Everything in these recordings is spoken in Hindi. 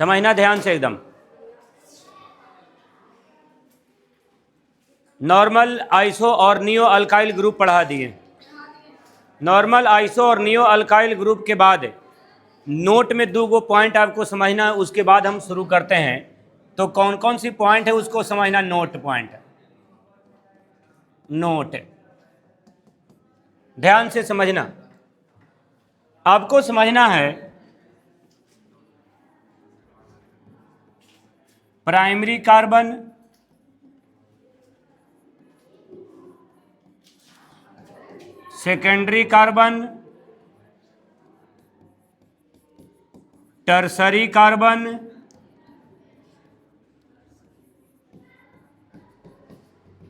समझना ध्यान से एकदम। नॉर्मल, आइसो और नियो अल्काइल ग्रुप पढ़ा दिए। नॉर्मल, आइसो और नियो अल्काइल ग्रुप के बाद नोट में 2 पॉइंट आपको समझना है, उसके बाद हम शुरू करते हैं। तो कौन कौन सी पॉइंट है उसको समझना। नोट पॉइंट, नोट ध्यान से समझना। आपको समझना है primary carbon, secondary carbon, tertiary carbon,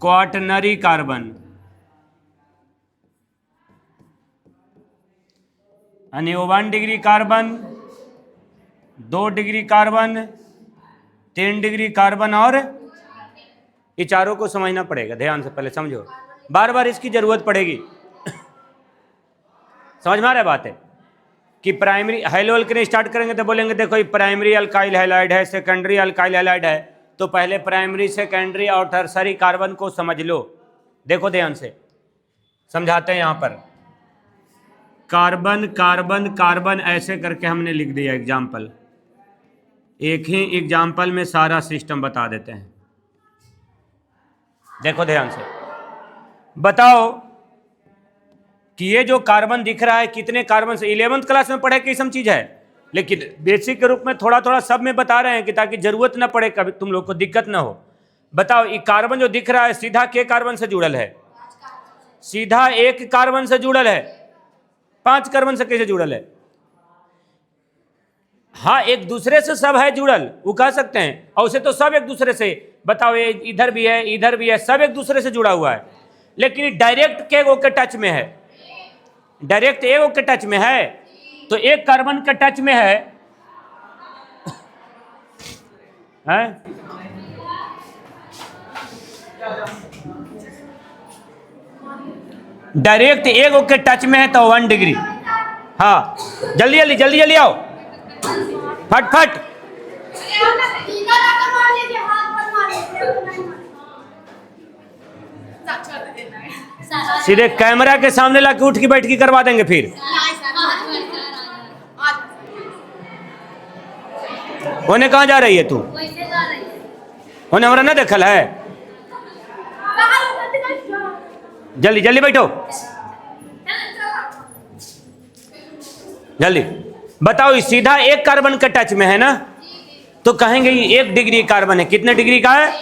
quaternary carbon. यानी 1 degree carbon, 2 degree carbon, 3 degree carbon और ये चारों को समझना पड़ेगा। ध्यान से पहले समझो, बार बार इसकी जरूरत पड़ेगी। समझ में आ रहा है बात है कि प्राइमरी हाइलो अल्केन स्टार्ट करेंगे तो बोलेंगे देखो ये प्राइमरी अल्काइल हैलाइड है, सेकेंडरी अल्काइल हैलाइड है। तो पहले प्राइमरी, सेकेंडरी और टर्सरी कार्बन को समझ लो। देखो ध्यान से समझाते हैं। यहाँ पर कार्बन कार्बन कार्बन ऐसे करके हमने लिख दिया एग्जाम्पल। एक ही एग्जाम्पल में सारा सिस्टम बता देते हैं। देखो ध्यान से बताओ कि ये जो कार्बन दिख रहा है कितने कार्बन से 11th क्लास में पढ़े कि सम चीज है, लेकिन बेसिक के रूप में थोड़ा थोड़ा सब में बता रहे हैं कि ताकि जरूरत ना पड़े, कभी तुम लोग को दिक्कत ना हो। बताओ ये कार्बन जो दिख रहा है सीधा के कार्बन से जुड़ल है? सीधा 1 कार्बन से जुड़ल है। 5 कार्बन से कैसे जुड़ल है? हाँ, एक दूसरे से सब है जुड़ल, वो कह सकते हैं। और उसे तो सब एक दूसरे से, बताओ ये इधर भी है, इधर भी है, सब एक दूसरे से जुड़ा हुआ है। लेकिन डायरेक्ट के वो के टच में है, डायरेक्ट एगो के टच में है। तो 1 कार्बन के टच में है, डायरेक्ट एगो के टच में है तो 1 डिग्री। हाँ जल्दी जल्दी जल्दी जल्दी आओ, फट फट। सीधे कैमरा के सामने लाके उठ की बैठ की करवा देंगे फिर। होने कहाँ जा रही है तू? होने हमारा ना देखल है। जल्दी जल्दी बैठो, जल्दी बताओ। सीधा 1 कार्बन का टच में है ना, तो कहेंगे ये 1 डिग्री कार्बन है। कितने डिग्री का है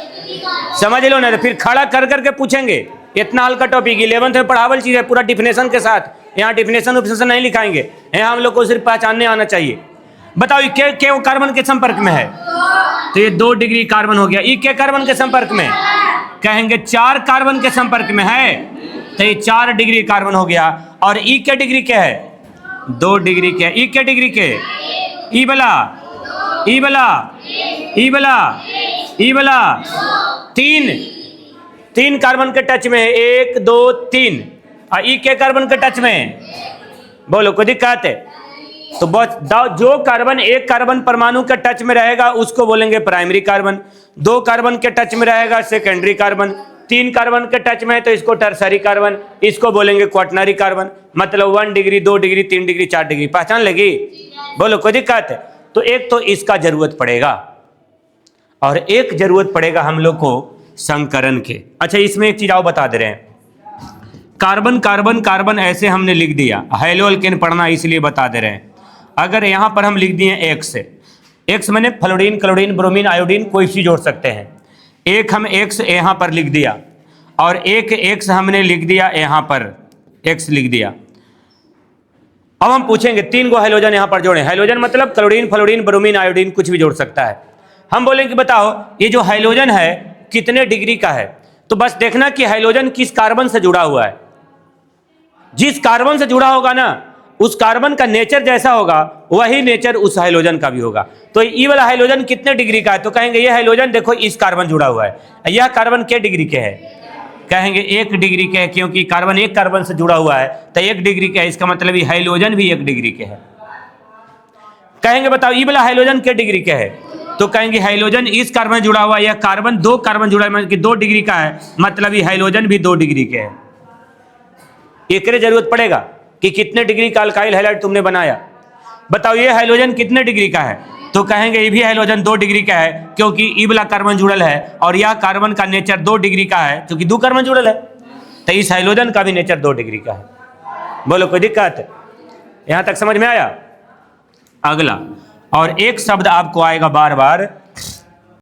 समझ लो ना। तो फिर खड़ा कर करके पूछेंगे। इतना हल्का टॉपिक 11th में पढ़ावल चीज है पूरा डिफिनेशन के साथ। यहाँ डिफिनेशन उपनेशन नहीं लिखाएंगे, यहाँ हम लोग को सिर्फ पहचानने आना चाहिए। बताओ ये के कार्बन के संपर्क में है? तो ये 2 डिग्री कार्बन हो गया। ई के कार्बन के संपर्क में कहेंगे 4 कार्बन के संपर्क में है, तो ये 4 डिग्री कार्बन हो गया। और ई के डिग्री के है? 2 डिग्री के। ई के डिग्री के? ई बला, ई बला, ई बला, ई बला 3 कार्बन के टच में है। 1 2 3। और ई के कार्बन के टच में बोलो कोई दिक्कत है? तो बस जो कार्बन 1 कार्बन परमाणु के टच में रहेगा उसको बोलेंगे प्राइमरी कार्बन। 2 कार्बन के टच में रहेगा सेकेंडरी कार्बन। 3 कार्बन के टच में है तो इसको टर्सरी कार्बन, इसको बोलेंगे क्वाटरनरी कार्बन। मतलब 1 डिग्री, 2 डिग्री, 3 डिग्री, 4 डिग्री। पहचान लगी? बोलो कोई दिक्कत है? तो एक तो इसका जरूरत पड़ेगा और एक जरूरत पड़ेगा हम लोग को संकरण के। अच्छा इसमें एक चीज आओ बता दे रहे हैं। कार्बन कार्बन कार्बन ऐसे हमने लिख दिया, हाइलो अल्केन पढ़ना इसलिए बता दे रहे हैं। अगर यहाँ पर हम लिख दिए एक्स, एक्स मैंने फ्लोरीन, क्लोरीन, ब्रोमीन, आयोडीन कोई चीज जोड़ सकते हैं। एक हम एक्स यहाँ पर लिख दिया और एक एक्स हमने लिख दिया यहाँ पर, एक्स लिख दिया। अब हम पूछेंगे 3 गो हाइलोजन यहाँ पर जोड़े। हाइलोजन मतलब क्लोरीन, फ्लोरीन, ब्रोमीन, आयोडीन कुछ भी जोड़ सकता है। हम बोलेंगे बताओ ये जो हाइलोजन है कितने डिग्री का है? तो बस देखना कि हाइलोजन किस कार्बन से जुड़ा हुआ है। जिस कार्बन से जुड़ा होगा ना उस कार्बन का नेचर जैसा होगा वही नेचर उस हाइलोजन का भी होगा। तो ये वाला हाइलोजन कितने डिग्री का है? तो कहेंगे ये हाइलोजन देखो इस कार्बन जुड़ा हुआ है। यह कार्बन के डिग्री के है? कहेंगे 1 डिग्री के है, क्योंकि कार्बन 1 कार्बन से जुड़ा हुआ है तो 1 डिग्री के है। इसका मतलब ये हाइलोजन भी 1 डिग्री के है। कहेंगे बताओ ई वाला हाइड्रोजन के डिग्री का है, तो कहेंगे हाइड्रोजन इस कार्बन जुड़ा हुआ है या कार्बन दो कार्बन जुड़ा है कि 2 डिग्री का है, मतलब ये हाइड्रोजन भी 2 डिग्री के है। एक जरूरत पड़ेगा कि कितने डिग्री का अल्काइल हैलाइड तुमने बनाया, बताओ ये हाइड्रोजन कितने डिग्री का है, तो कहेंगे ये भी हाइड्रोजन 2 डिग्री का है, क्योंकि ई वाला कार्बन जुड़ल है और यह कार्बन का नेचर 2 डिग्री का है, क्योंकि 2 कार्बन जुड़ल है, तो इस हाइड्रोजन का भी नेचर 2 डिग्री का है। बोलो कोई दिक्कत? यहां तक समझ में आया? अगला, और एक शब्द आपको आएगा बार बार,